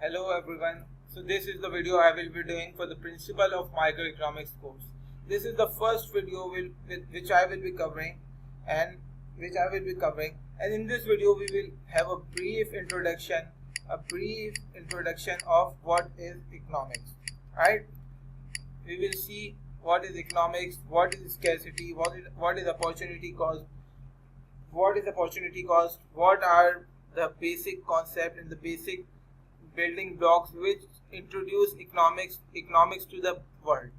Hello everyone. So this is the video I will be doing for the principle of microeconomics course. This is the first video which I will be covering and in this video we will have a brief introduction of what is economics. Right? We will see what is economics, what is scarcity, what is opportunity cost, what are the basic concept and the basic building blocks which introduce economics to the world.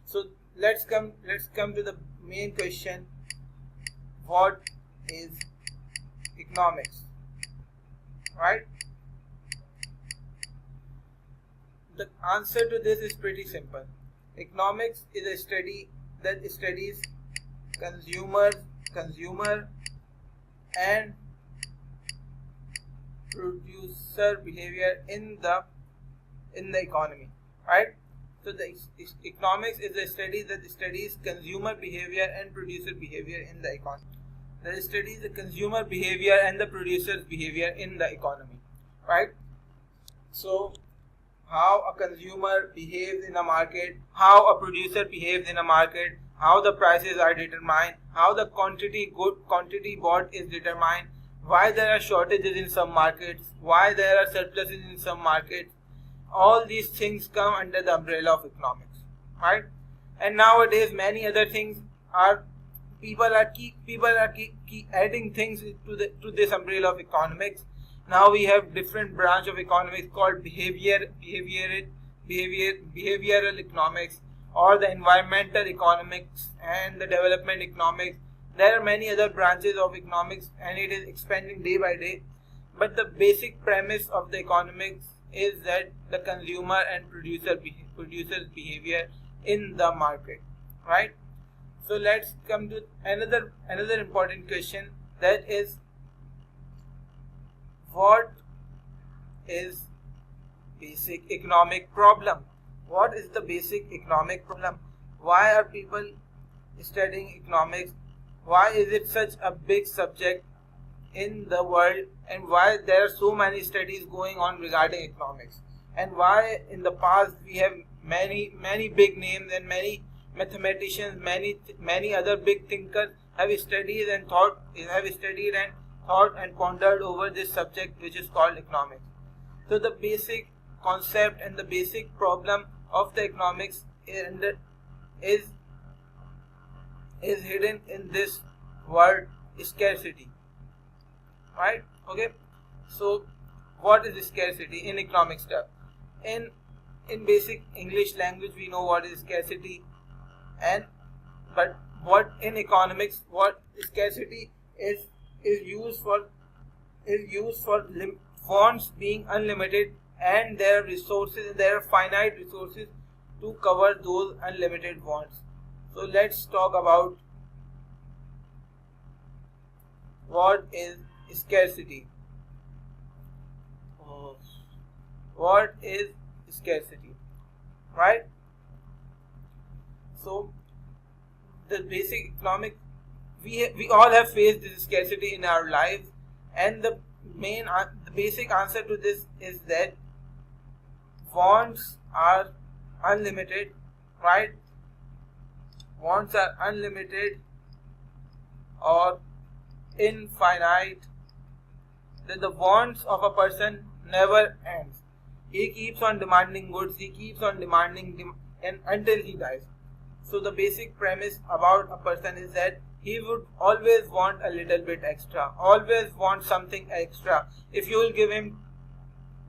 So let's come to the main question. What is economics? Right? The answer to this is pretty simple. Economics is a study that studies consumer and producer behavior in the economy, right? So the economics is a study that studies consumer behavior and producer behavior in the economy. That studies the consumer behavior and the producer's behavior in the economy, right? So how a consumer behaves in a market, how a producer behaves in a market, how the prices are determined, how the quantity bought is determined, why there are shortages in some markets, why there are surpluses in some markets. All these things come under the umbrella of economics, right? And nowadays many other things are people are keep adding things to this umbrella of economics. Now we have different branch of economics called behavioral economics, or the environmental economics and the development economics. There are many other branches of economics and it is expanding day by day. But the basic premise of the economics is that the consumer and producer's behavior in the market, right? So let's come to another important question, that is, what is basic economic problem? What is the basic economic problem? Why are people studying economics? Why is it such a big subject in the world, and why there are so many studies going on regarding economics, and why in the past we have many big names and many mathematicians, many other big thinkers have studied and thought and pondered over this subject which is called economics. So the basic concept and the basic problem of the economics is hidden in this word scarcity, right? Okay, so what is scarcity in economic stuff? In basic English language we know what is scarcity, but what in economics, what scarcity is used for wants being unlimited, and there are finite resources to cover those unlimited wants. So let's talk about what is scarcity. What is scarcity, right? So the basic economic, we all have faced this scarcity in our lives, and the basic answer to this is that wants are unlimited, right? Wants are unlimited or infinite. That the wants of a person never ends. He keeps on demanding goods, he keeps on demanding and until he dies. So the basic premise about a person is that he would always want a little bit extra, always want something extra. If you will give him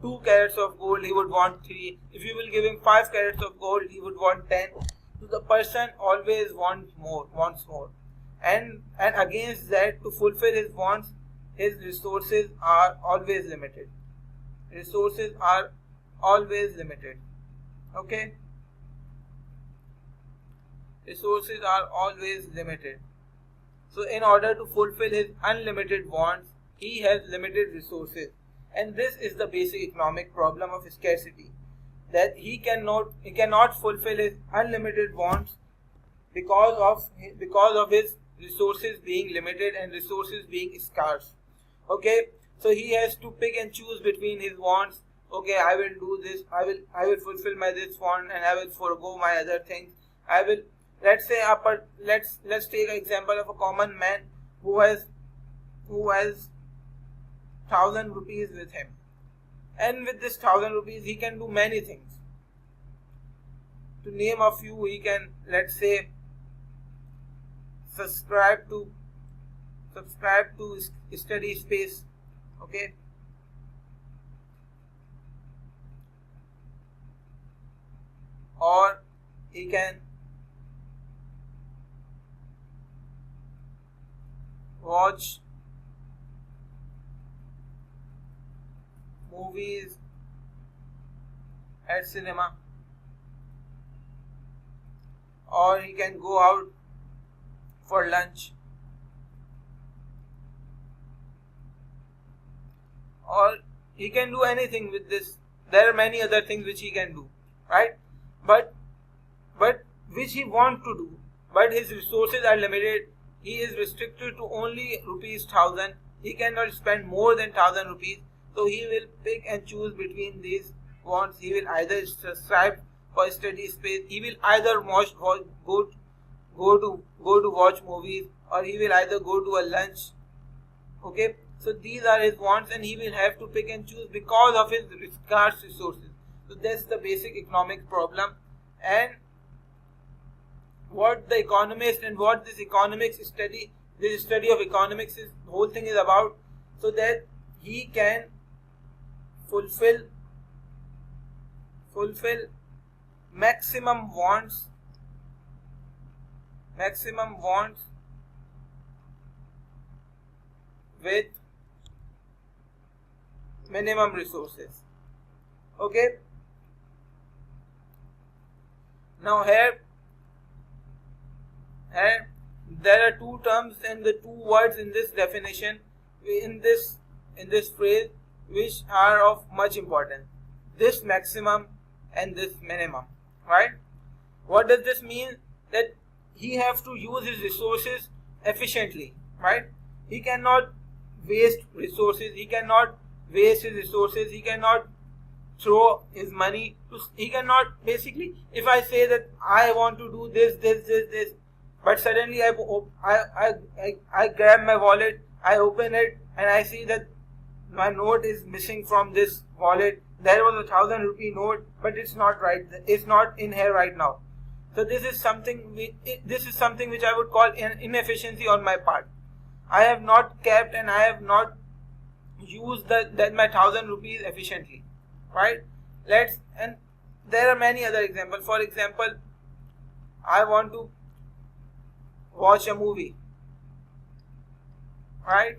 2 carats of gold, he would want 3. If you will give him 5 carats of gold, he would want 10. So the person always wants more. And against that, to fulfill his wants, his resources are always limited. Okay? Resources are always limited. So in order to fulfill his unlimited wants, he has limited resources. And this is the basic economic problem of scarcity. That he cannot fulfill his unlimited wants because of his resources being limited and resources being scarce. Okay, so he has to pick and choose between his wants okay, I will do this, I will fulfill my this want, and I will forego my other things. I will, let's say let's take an example of a common man who has 1,000 rupees with him, and with this 1,000 rupees he can do many things. To name a few, he can, let's say, subscribe to study space, okay, or he can watch movies at cinema, or he can go out for lunch, or he can do anything with this. There are many other things which he can do, right? But which he wants to do, but his resources are limited. He is restricted to only rupees 1,000. He cannot spend more than 1,000 rupees. So he will pick and choose between these wants. He will either subscribe for study space. He will either go to watch movies, or he will either go to a lunch. Okay, so these are his wants, and he will have to pick and choose because of his scarce resources. So that's the basic economic problem, and what the economist and what this study of economics is, the whole thing is about, so that he can fulfill maximum wants with minimum resources. Okay, now here there are two terms and the two words in this definition, in this phrase, which are of much importance: this maximum and this minimum, right? What does this mean? That he have to use his resources efficiently, right? He cannot waste resources, he cannot waste his resources, he cannot throw his money to, he cannot, basically, if I say that I want to do this, but suddenly I grab my wallet, I open it, and I see that my note is missing from this wallet. There was a 1,000 rupee note, but it's not in here right now. So this is something which I would call an inefficiency on my part. I have not kept and I have not used my 1,000 rupees efficiently, right? And there are many other examples. For example, I want to watch a movie, right?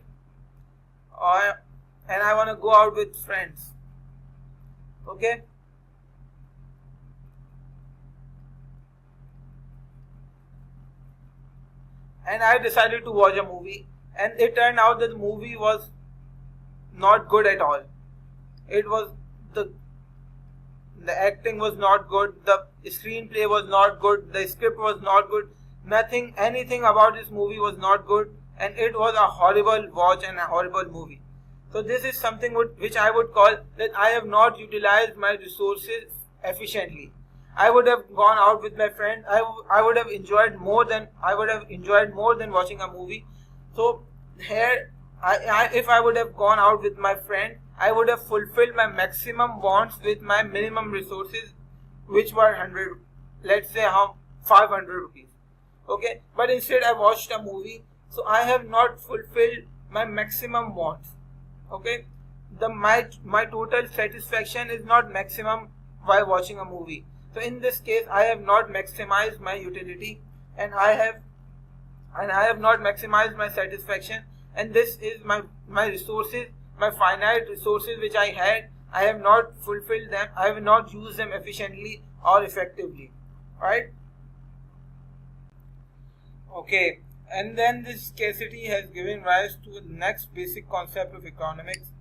And I want to go out with friends, okay? And I decided to watch a movie, and it turned out that the movie was not good at all. It was the acting was not good, the screenplay was not good, the script was not good, anything about this movie was not good, and it was a horrible watch and a horrible movie. So this is something which I would call that I have not utilized my resources efficiently. I would have gone out with my friend. I would have enjoyed more than watching a movie. So here, if I would have gone out with my friend, I would have fulfilled my maximum wants with my minimum resources, which were 100, let's say 500 rupees. Okay, but instead I watched a movie, so I have not fulfilled my maximum wants. Okay, my total satisfaction is not maximum while watching a movie. So in this case, I have not maximized my utility, and I have not maximized my satisfaction. And this is my resources, my finite resources which I had. I have not fulfilled them. I have not used them efficiently or effectively. Right? Okay. And then this scarcity has given rise to the next basic concept of economics,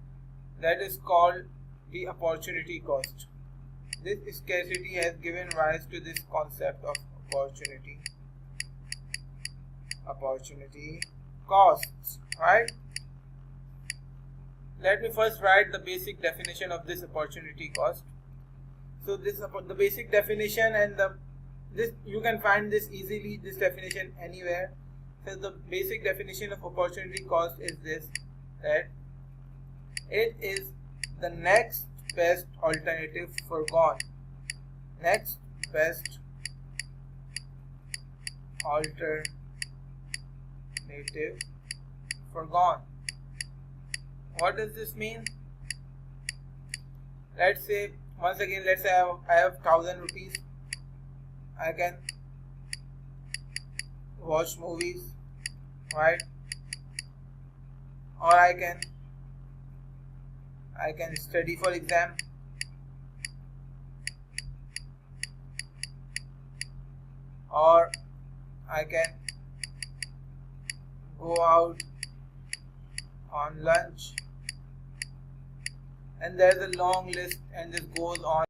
that is called the opportunity cost. This scarcity has given rise to this concept of opportunity costs, right? let me first write the basic definition of this opportunity cost. So this the basic definition, and this you can find this easily, this definition anywhere. So the basic definition of opportunity cost is this, that it is the next best alternative forgone. Next best alternative forgone. What does this mean? Let's say, once again, let's say I have 1,000 rupees. I can watch movies, right? Or I can study for exam. Or I can go out on lunch, and there's a long list, and this goes on.